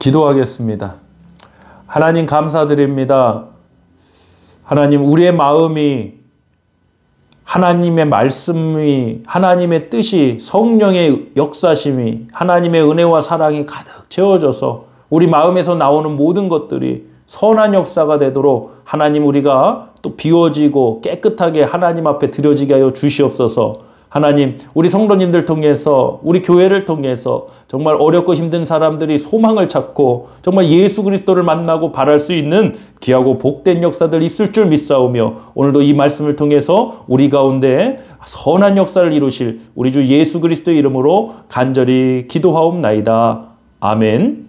기도하겠습니다. 하나님 감사드립니다. 하나님, 우리의 마음이 하나님의 말씀이, 하나님의 뜻이, 성령의 역사심이, 하나님의 은혜와 사랑이 가득 채워져서 우리 마음에서 나오는 모든 것들이 선한 역사가 되도록 하나님, 우리가 또 비워지고 깨끗하게 하나님 앞에 드려지게 하여 주시옵소서. 하나님, 우리 성도님들 통해서, 우리 교회를 통해서 정말 어렵고 힘든 사람들이 소망을 찾고 정말 예수 그리스도를 만나고 바랄 수 있는 귀하고 복된 역사들 있을 줄 믿사오며, 오늘도 이 말씀을 통해서 우리 가운데 선한 역사를 이루실 우리 주 예수 그리스도의 이름으로 간절히 기도하옵나이다. 아멘.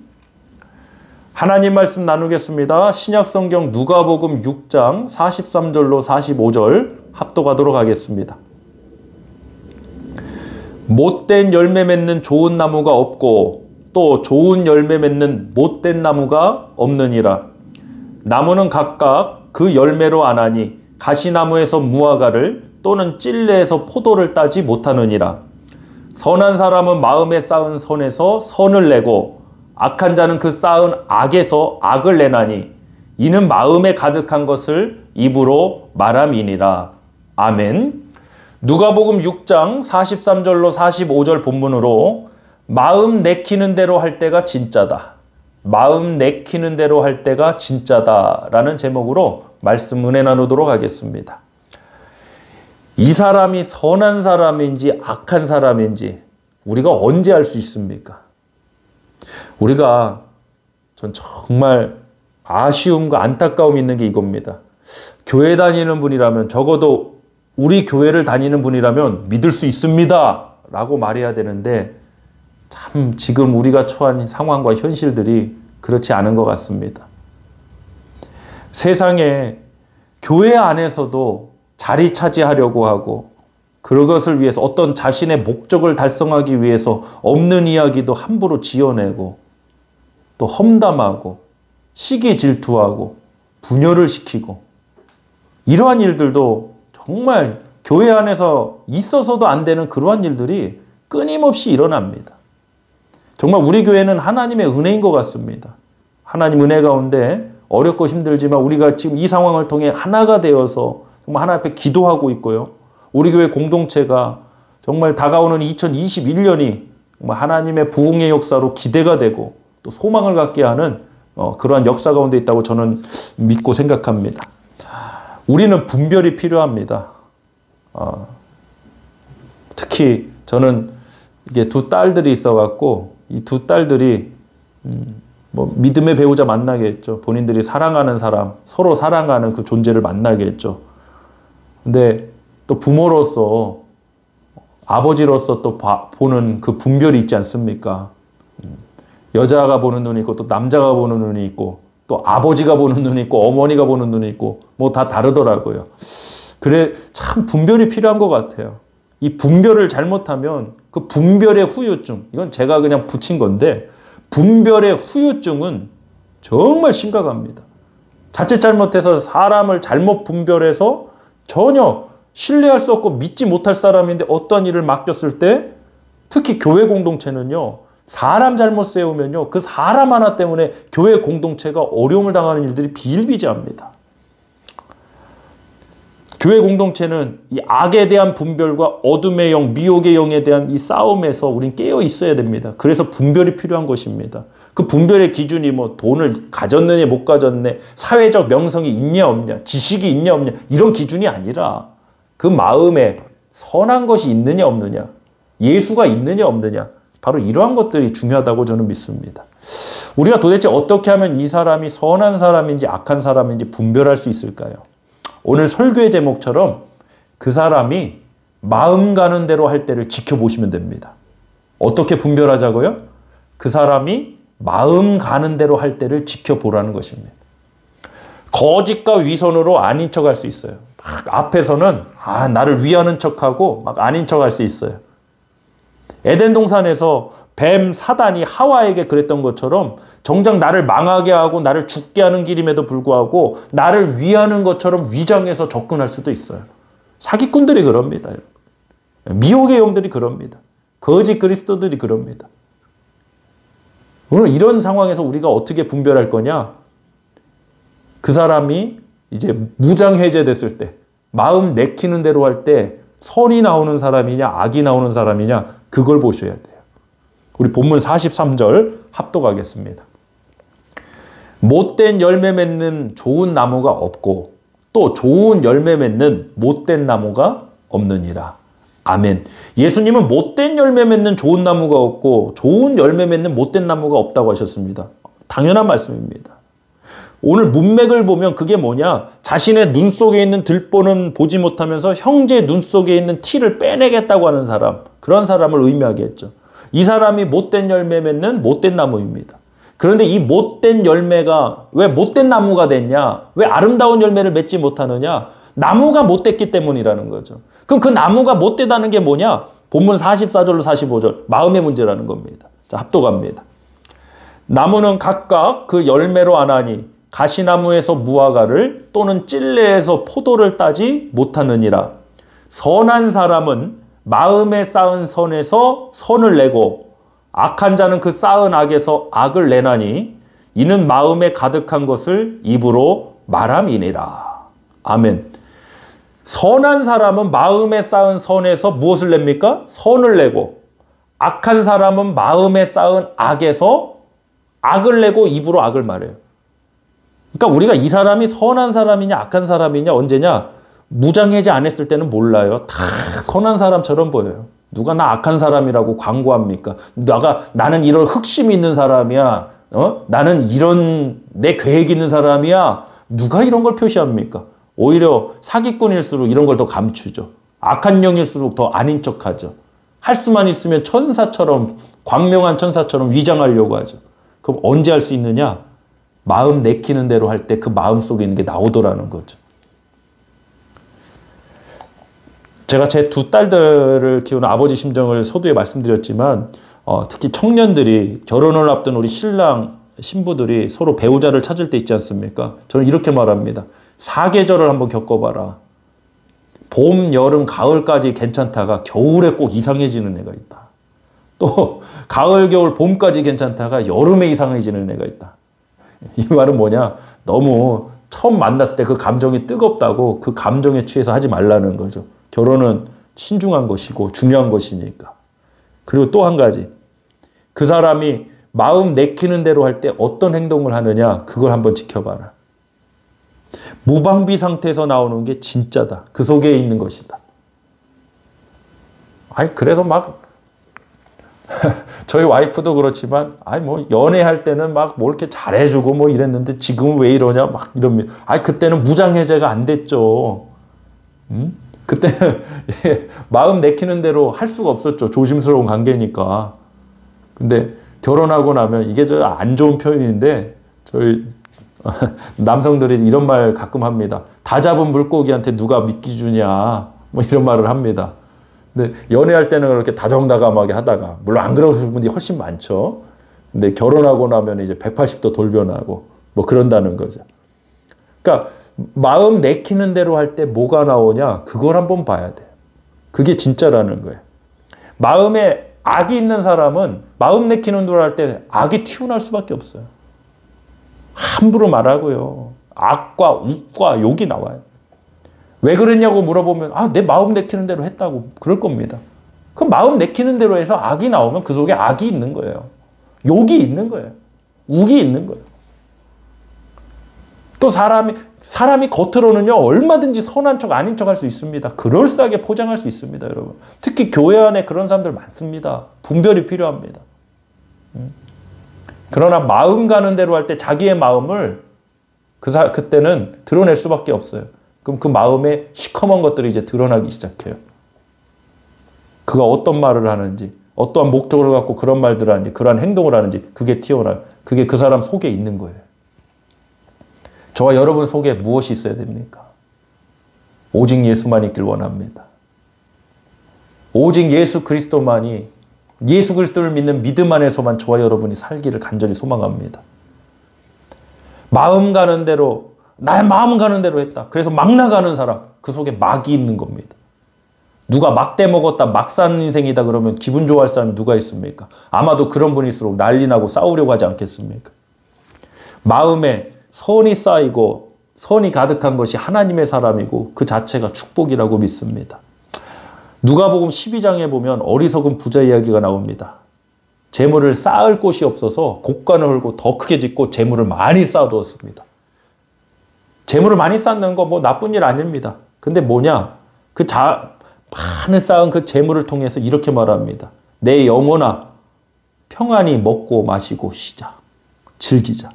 하나님 말씀 나누겠습니다. 신약성경 누가복음 6장 43절로 45절 합독하도록 하겠습니다. 못된 열매 맺는 좋은 나무가 없고 또 좋은 열매 맺는 못된 나무가 없느니라. 나무는 각각 그 열매로 아나니 가시나무에서 무화과를 또는 찔레에서 포도를 따지 못하느니라. 선한 사람은 마음에 쌓은 선에서 선을 내고 악한 자는 그 쌓은 악에서 악을 내나니 이는 마음에 가득한 것을 입으로 말함이니라. 아멘. 누가복음 6장 43절로 45절 본문으로 마음 내키는 대로 할 때가 진짜다. 마음 내키는 대로 할 때가 진짜다 라는 제목으로 말씀 은혜 나누도록 하겠습니다. 이 사람이 선한 사람인지 악한 사람인지 우리가 언제 알 수 있습니까? 우리가 전 정말 아쉬움과 안타까움이 있는 게 이겁니다. 교회 다니는 분이라면, 적어도 우리 교회를 다니는 분이라면 믿을 수 있습니다 라고 말해야 되는데, 참 지금 우리가 처한 상황과 현실들이 그렇지 않은 것 같습니다. 세상에 교회 안에서도 자리 차지하려고 하고, 그것을 위해서 어떤 자신의 목적을 달성하기 위해서 없는 이야기도 함부로 지어내고, 또 험담하고 시기 질투하고 분열을 시키고, 이러한 일들도 정말 교회 안에서 있어서도 안 되는 그러한 일들이 끊임없이 일어납니다. 정말 우리 교회는 하나님의 은혜인 것 같습니다. 하나님 은혜 가운데 어렵고 힘들지만 우리가 지금 이 상황을 통해 하나가 되어서 정말 하나님 앞에 기도하고 있고요. 우리 교회 공동체가 정말 다가오는 2021년이 정말 하나님의 부흥의 역사로 기대가 되고 또 소망을 갖게 하는 그러한 역사 가운데 있다고 저는 믿고 생각합니다. 우리는 분별이 필요합니다. 특히 저는 이게 두 딸들이 있어갖고 이 두 딸들이 뭐 믿음의 배우자 만나게 했죠. 본인들이 사랑하는 사람, 서로 사랑하는 그 존재를 만나게 했죠. 근데 또 부모로서, 아버지로서 또 보는 그 분별이 있지 않습니까? 여자가 보는 눈이 있고 또 남자가 보는 눈이 있고 또 아버지가 보는 눈이 있고 어머니가 보는 눈이 있고 뭐 다 다르더라고요. 그래, 참 분별이 필요한 것 같아요. 이 분별을 잘못하면 그 분별의 후유증, 이건 제가 그냥 붙인 건데, 분별의 후유증은 정말 심각합니다. 자칫 잘못해서 사람을 잘못 분별해서 전혀 신뢰할 수 없고 믿지 못할 사람인데 어떤 일을 맡겼을 때, 특히 교회 공동체는요, 사람 잘못 세우면요, 그 사람 하나 때문에 교회 공동체가 어려움을 당하는 일들이 비일비재합니다. 교회 공동체는 이 악에 대한 분별과 어둠의 영, 미혹의 영에 대한 이 싸움에서 우린 깨어 있어야 됩니다. 그래서 분별이 필요한 것입니다. 그 분별의 기준이 뭐 돈을 가졌느냐 못 가졌네, 사회적 명성이 있냐 없냐, 지식이 있냐 없냐, 이런 기준이 아니라 그 마음에 선한 것이 있느냐 없느냐, 예수가 있느냐 없느냐, 바로 이러한 것들이 중요하다고 저는 믿습니다. 우리가 도대체 어떻게 하면 이 사람이 선한 사람인지 악한 사람인지 분별할 수 있을까요? 오늘 설교의 제목처럼 그 사람이 마음 가는 대로 할 때를 지켜보시면 됩니다. 어떻게 분별하자고요? 그 사람이 마음 가는 대로 할 때를 지켜보라는 것입니다. 거짓과 위선으로 아닌 척 할 수 있어요. 막 앞에서는 나를 위하는 척하고 막 아닌 척 할 수 있어요. 에덴 동산에서 뱀 사단이 하와에게 그랬던 것처럼 정작 나를 망하게 하고 나를 죽게 하는 길임에도 불구하고 나를 위하는 것처럼 위장해서 접근할 수도 있어요. 사기꾼들이 그럽니다. 미혹의 영들이 그럽니다. 거짓 그리스도들이 그럽니다. 오늘 이런 상황에서 우리가 어떻게 분별할 거냐? 그 사람이 이제 무장해제됐을 때, 마음 내키는 대로 할 때 선이 나오는 사람이냐 악이 나오는 사람이냐 그걸 보셔야 돼요. 우리 본문 43절 합독하겠습니다. 못된 열매 맺는 좋은 나무가 없고 또 좋은 열매 맺는 못된 나무가 없느니라. 아멘. 예수님은 못된 열매 맺는 좋은 나무가 없고 좋은 열매 맺는 못된 나무가 없다고 하셨습니다. 당연한 말씀입니다. 오늘 문맥을 보면 그게 뭐냐? 자신의 눈 속에 있는 들보는 보지 못하면서 형제 눈 속에 있는 티를 빼내겠다고 하는 사람, 그런 사람을 의미하게 했죠. 이 사람이 못된 열매 맺는 못된 나무입니다. 그런데 이 못된 열매가 왜 못된 나무가 됐냐? 왜 아름다운 열매를 맺지 못하느냐? 나무가 못됐기 때문이라는 거죠. 그럼 그 나무가 못되다는 게 뭐냐? 본문 44절로 45절 마음의 문제라는 겁니다. 자, 합독합니다. 나무는 각각 그 열매로 아나니 가시나무에서 무화과를 또는 찔레에서 포도를 따지 못하느니라. 선한 사람은 마음에 쌓은 선에서 선을 내고 악한 자는 그 쌓은 악에서 악을 내나니 이는 마음에 가득한 것을 입으로 말함이니라. 아멘. 선한 사람은 마음에 쌓은 선에서 무엇을 냅니까? 선을 내고, 악한 사람은 마음에 쌓은 악에서 악을 내고 입으로 악을 말해요. 그러니까 우리가 이 사람이 선한 사람이냐 악한 사람이냐 언제냐? 무장해제 안 했을 때는 몰라요. 다 선한 사람처럼 보여요. 누가 나 악한 사람이라고 광고합니까? 나는 이런 흑심이 있는 사람이야. 나는 이런 내 계획 있는 사람이야. 누가 이런 걸 표시합니까? 오히려 사기꾼일수록 이런 걸 더 감추죠. 악한 영일수록 더 아닌 척하죠. 할 수만 있으면 천사처럼, 광명한 천사처럼 위장하려고 하죠. 그럼 언제 할 수 있느냐? 마음 내키는 대로 할 때 그 마음 속에 있는 게 나오더라는 거죠. 제가 제 두 딸들을 키우는 아버지 심정을 서두에 말씀드렸지만 특히 청년들이 결혼을 앞둔 우리 신랑, 신부들이 서로 배우자를 찾을 때 있지 않습니까? 저는 이렇게 말합니다. 사계절을 한번 겪어봐라. 봄, 여름, 가을까지 괜찮다가 겨울에 꼭 이상해지는 애가 있다. 또 가을, 겨울, 봄까지 괜찮다가 여름에 이상해지는 애가 있다. 이 말은 뭐냐? 너무 처음 만났을 때 그 감정이 뜨겁다고 그 감정에 취해서 하지 말라는 거죠. 결혼은 신중한 것이고 중요한 것이니까. 그리고 또 한 가지. 그 사람이 마음 내키는 대로 할 때 어떤 행동을 하느냐 그걸 한번 지켜봐라. 무방비 상태에서 나오는 게 진짜다. 그 속에 있는 것이다. 아니 그래서 막 저희 와이프도 그렇지만 뭐 연애할 때는 막 뭐 이렇게 잘해주고 뭐 이랬는데 지금은 왜 이러냐 막 이럽니다. 그때는 무장해제가 안 됐죠. 그때는 마음 내키는 대로 할 수가 없었죠. 조심스러운 관계니까. 근데 결혼하고 나면 이게 저 안 좋은 표현인데 저희 남성들이 이런 말 가끔 합니다. 다 잡은 물고기한테 누가 미끼 주냐 뭐 이런 말을 합니다. 근데 연애할 때는 그렇게 다정다감하게 하다가 물론 안 그러시는 분들이 훨씬 많죠. 근데 결혼하고 나면 이제 180도 돌변하고 뭐 그런다는 거죠. 그러니까 마음 내키는 대로 할 때 뭐가 나오냐 그걸 한번 봐야 돼요. 그게 진짜라는 거예요. 마음에 악이 있는 사람은 마음 내키는 대로 할 때 악이 튀어나올 수밖에 없어요. 함부로 말하고요. 악과 욱과 욕이 나와요. 왜 그랬냐고 물어보면 내 마음 내키는 대로 했다고 그럴 겁니다. 그 마음 내키는 대로 해서 악이 나오면 그 속에 악이 있는 거예요. 욕이 있는 거예요. 욱이 있는 거예요. 또 사람이 겉으로는요 얼마든지 선한 척 아닌 척 할 수 있습니다. 그럴싸하게 포장할 수 있습니다, 여러분. 특히 교회 안에 그런 사람들 많습니다. 분별이 필요합니다. 그러나 마음 가는 대로 할 때 자기의 마음을 그때는 드러낼 수밖에 없어요. 그럼 그 마음에 시커먼 것들이 이제 드러나기 시작해요. 그가 어떤 말을 하는지, 어떠한 목적을 갖고 그런 말들을 하는지, 그러한 행동을 하는지 그게 튀어나와요. 그게 그 사람 속에 있는 거예요. 저와 여러분 속에 무엇이 있어야 됩니까? 오직 예수만 있길 원합니다. 오직 예수 그리스도만이, 예수 그리스도를 믿는 믿음 안에서만 저와 여러분이 살기를 간절히 소망합니다. 마음 가는 대로, 나의 마음 가는 대로 했다. 그래서 막 나가는 사람, 그 속에 막이 있는 겁니다. 누가 막대 먹었다 막 사는 인생이다 그러면 기분 좋아할 사람이 누가 있습니까? 아마도 그런 분일수록 난리 나고 싸우려고 하지 않겠습니까? 마음에 선이 쌓이고 선이 가득한 것이 하나님의 사람이고 그 자체가 축복이라고 믿습니다. 누가복음 12장에 보면 어리석은 부자 이야기가 나옵니다. 재물을 쌓을 곳이 없어서 곡간을 헐고 더 크게 짓고 재물을 많이 쌓아두었습니다. 재물을 많이 쌓는 거 뭐 나쁜 일 아닙니다. 근데 뭐냐? 많이 쌓은 그 재물을 통해서 이렇게 말합니다. 내 영혼아 평안히 먹고 마시고 쉬자. 즐기자.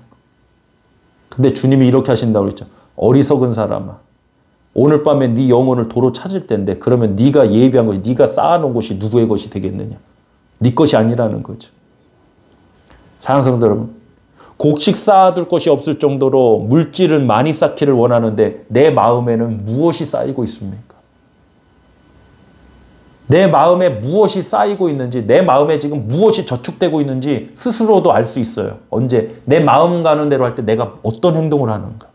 근데 주님이 이렇게 하신다고 그랬죠. 어리석은 사람아. 오늘 밤에 네 영혼을 도로 찾을 텐데 그러면 네가 예비한 것이 네가 쌓아놓은 것이 누구의 것이 되겠느냐. 네 것이 아니라는 거죠. 사랑하는 성도 여러분. 곡식 쌓아둘 것이 없을 정도로 물질을 많이 쌓기를 원하는데 내 마음에는 무엇이 쌓이고 있습니까? 내 마음에 무엇이 쌓이고 있는지, 내 마음에 지금 무엇이 저축되고 있는지 스스로도 알 수 있어요. 언제? 내 마음 가는 대로 할 때 내가 어떤 행동을 하는가.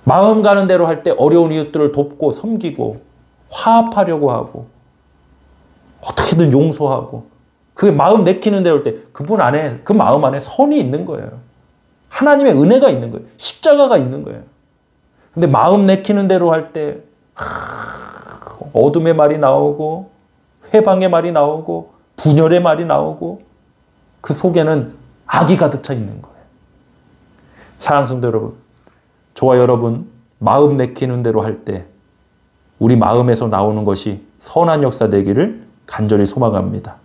마음 가는 대로 할 때 어려운 이웃들을 돕고 섬기고 화합하려고 하고 어떻게든 용서하고 그 마음 내키는 대로 할 때 그분 안에, 그 마음 안에 선이 있는 거예요. 하나님의 은혜가 있는 거예요. 십자가가 있는 거예요. 근데 마음 내키는 대로 할 때 어둠의 말이 나오고 회방의 말이 나오고 분열의 말이 나오고 그 속에는 악이 가득 차 있는 거예요. 사랑하는 성도 여러분, 저와 여러분 마음 내키는 대로 할 때 우리 마음에서 나오는 것이 선한 역사 되기를 간절히 소망합니다.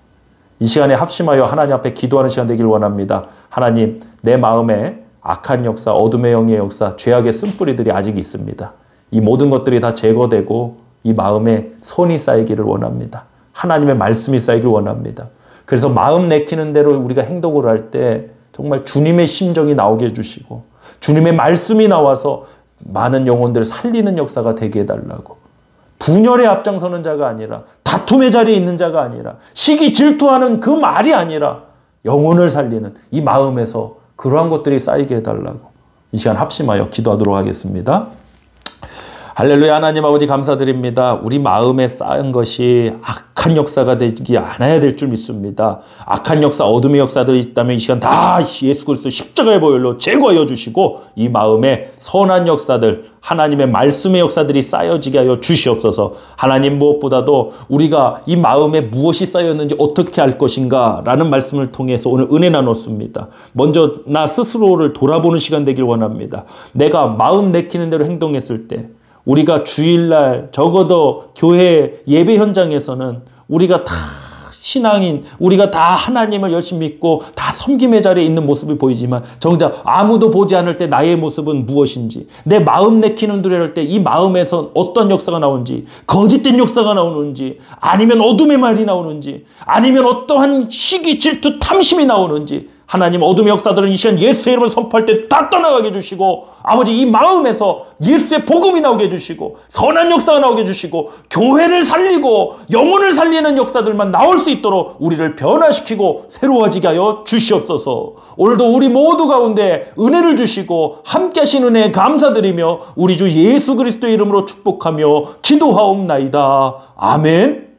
이 시간에 합심하여 하나님 앞에 기도하는 시간 되기를 원합니다. 하나님, 내 마음에 악한 역사, 어둠의 영의 역사, 죄악의 쓴뿌리들이 아직 있습니다. 이 모든 것들이 다 제거되고 이 마음에 선이 쌓이기를 원합니다. 하나님의 말씀이 쌓이길 원합니다. 그래서 마음 내키는 대로 우리가 행동을 할 때 정말 주님의 심정이 나오게 해주시고 주님의 말씀이 나와서 많은 영혼들을 살리는 역사가 되게 해달라고. 분열에 앞장서는 자가 아니라 다툼의 자리에 있는 자가 아니라 시기 질투하는 그 말이 아니라 영혼을 살리는 이 마음에서 그러한 것들이 쌓이게 해달라고 이 시간 합심하여 기도하도록 하겠습니다. 할렐루야. 하나님 아버지 감사드립니다. 우리 마음에 쌓은 것이 악한 역사가 되지 않아야 될 줄 믿습니다. 악한 역사, 어둠의 역사들이 있다면 이 시간 다 예수 그리스도 십자가의 보혈로 제거하여 주시고 이 마음에 선한 역사들, 하나님의 말씀의 역사들이 쌓여지게 하여 주시옵소서. 하나님, 무엇보다도 우리가 이 마음에 무엇이 쌓였는지 어떻게 알 것인가 라는 말씀을 통해서 오늘 은혜 나눴습니다. 먼저 나 스스로를 돌아보는 시간 되길 원합니다. 내가 마음 내키는 대로 행동했을 때 우리가 주일날 적어도 교회 예배 현장에서는 우리가 다 신앙인, 우리가 다 하나님을 열심히 믿고 다 섬김의 자리에 있는 모습이 보이지만 정작 아무도 보지 않을 때 나의 모습은 무엇인지, 내 마음 내키는 대로 할 때 이 마음에서 어떤 역사가 나오는지, 거짓된 역사가 나오는지, 아니면 어둠의 말이 나오는지, 아니면 어떠한 시기, 질투, 탐심이 나오는지, 하나님 어둠의 역사들은 이 시간 예수의 이름을 선포할 때 다 떠나가게 해주시고, 아버지 이 마음에서 예수의 복음이 나오게 해주시고 선한 역사가 나오게 해주시고 교회를 살리고 영혼을 살리는 역사들만 나올 수 있도록 우리를 변화시키고 새로워지게 하여 주시옵소서. 오늘도 우리 모두 가운데 은혜를 주시고 함께 하신 은혜에 감사드리며 우리 주 예수 그리스도의 이름으로 축복하며 기도하옵나이다. 아멘.